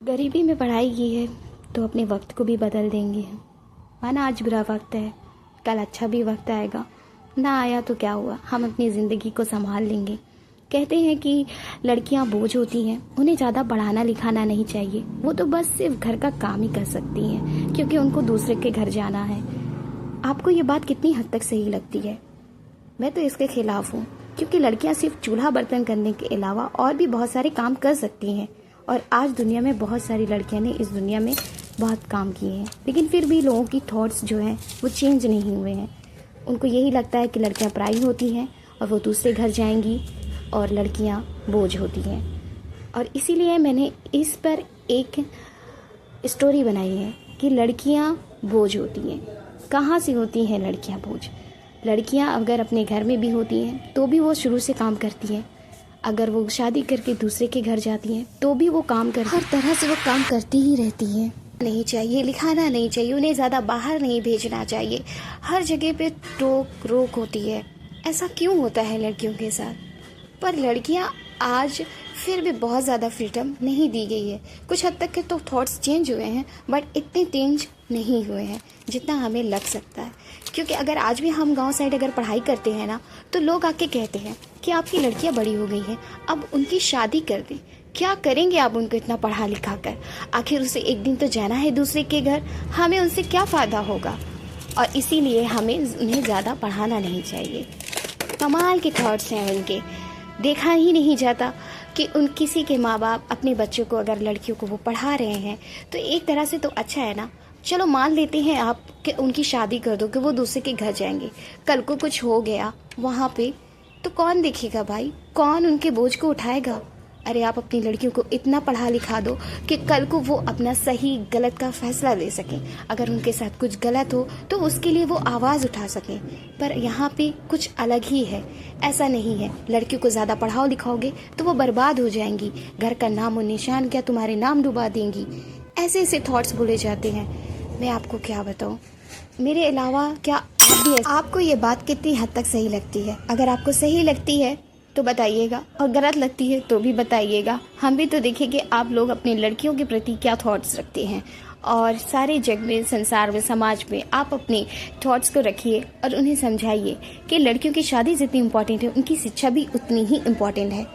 गरीबी में पढ़ाई की है तो अपने वक्त को भी बदल देंगे। माना आज बुरा वक्त है, कल अच्छा भी वक्त आएगा। ना आया तो क्या हुआ, हम अपनी ज़िंदगी को संभाल लेंगे। कहते हैं कि लड़कियां बोझ होती हैं, उन्हें ज़्यादा पढ़ाना लिखाना नहीं चाहिए। वो तो बस सिर्फ घर का काम ही कर सकती हैं क्योंकि उनको दूसरे के घर जाना है। आपको ये बात कितनी हद तक सही लगती है? मैं तो इसके खिलाफ हूँ क्योंकि लड़कियां सिर्फ चूल्हा बर्तन करने के अलावा और भी बहुत सारे काम कर सकती हैं। और आज दुनिया में बहुत सारी लड़कियां ने इस दुनिया में बहुत काम किए हैं, लेकिन फिर भी लोगों की थॉट्स जो हैं वो चेंज नहीं हुए हैं। उनको यही लगता है कि लड़कियां पराई होती हैं और वो दूसरे घर जाएंगी और लड़कियां बोझ होती हैं। और इसीलिए मैंने इस पर एक स्टोरी बनाई है कि लड़कियां बोझ होती हैं। कहाँ से होती हैं लड़कियां बोझ? लड़कियां अगर अपने घर में भी होती हैं तो भी वो शुरू से काम करती हैं। अगर वो शादी करके दूसरे के घर जाती हैं तो भी वो काम करती, हर तरह से वो काम करती ही रहती हैं। नहीं चाहिए, लिखाना नहीं चाहिए, उन्हें ज़्यादा बाहर नहीं भेजना चाहिए। हर जगह पे टोक रोक होती है। ऐसा क्यों होता है लड़कियों के साथ? पर लड़कियां आज फिर भी बहुत ज़्यादा फ्रीडम नहीं दी गई है। कुछ हद तक के तो थॉट्स चेंज हुए हैं, बट इतने चेंज नहीं हुए हैं जितना हमें लग सकता है। क्योंकि अगर आज भी हम गांव साइड अगर पढ़ाई करते हैं ना, तो लोग आके कहते हैं कि आपकी लड़कियां बड़ी हो गई हैं, अब उनकी शादी कर दें। क्या करेंगे आप उनको इतना पढ़ा लिखा कर? आखिर उसे एक दिन तो जाना है दूसरे के घर, हमें उनसे क्या फ़ायदा होगा? और इसीलिए हमें उन्हें ज़्यादा पढ़ाना नहीं चाहिए। कमाल के थॉट्स हैं उनके। देखा ही नहीं जाता कि उन किसी के माँ बाप अपने बच्चों को, अगर लड़कियों को वो पढ़ा रहे हैं तो एक तरह से तो अच्छा है ना। चलो मान लेते हैं आप कि उनकी शादी कर दो कि वो दूसरे के घर जाएंगे, कल को कुछ हो गया वहाँ पे तो कौन देखेगा भाई? कौन उनके बोझ को उठाएगा? अरे आप अपनी लड़कियों को इतना पढ़ा लिखा दो कि कल को वो अपना सही गलत का फैसला ले सकें। अगर उनके साथ कुछ गलत हो तो उसके लिए वो आवाज़ उठा सकें। पर यहाँ पे कुछ अलग ही है। ऐसा नहीं है, लड़कियों को ज़्यादा पढ़ाओ लिखाओगे तो वो बर्बाद हो जाएंगी, घर का नाम और निशान क्या तुम्हारे नाम डुबा देंगी। ऐसे ऐसे थॉट्स बोले जाते हैं। मैं आपको क्या बताऊँ, मेरे अलावा क्या आप भी आपको ये बात कितनी हद तक सही लगती है? अगर आपको सही लगती है तो बताइएगा, और गलत लगती है तो भी बताइएगा। हम भी तो देखें कि आप लोग अपनी लड़कियों के प्रति क्या थॉट्स रखते हैं। और सारे जग में, संसार में, समाज में आप अपने थॉट्स को रखिए और उन्हें समझाइए कि लड़कियों की शादी जितनी इम्पोर्टेंट है, उनकी शिक्षा भी उतनी ही इम्पोर्टेंट है।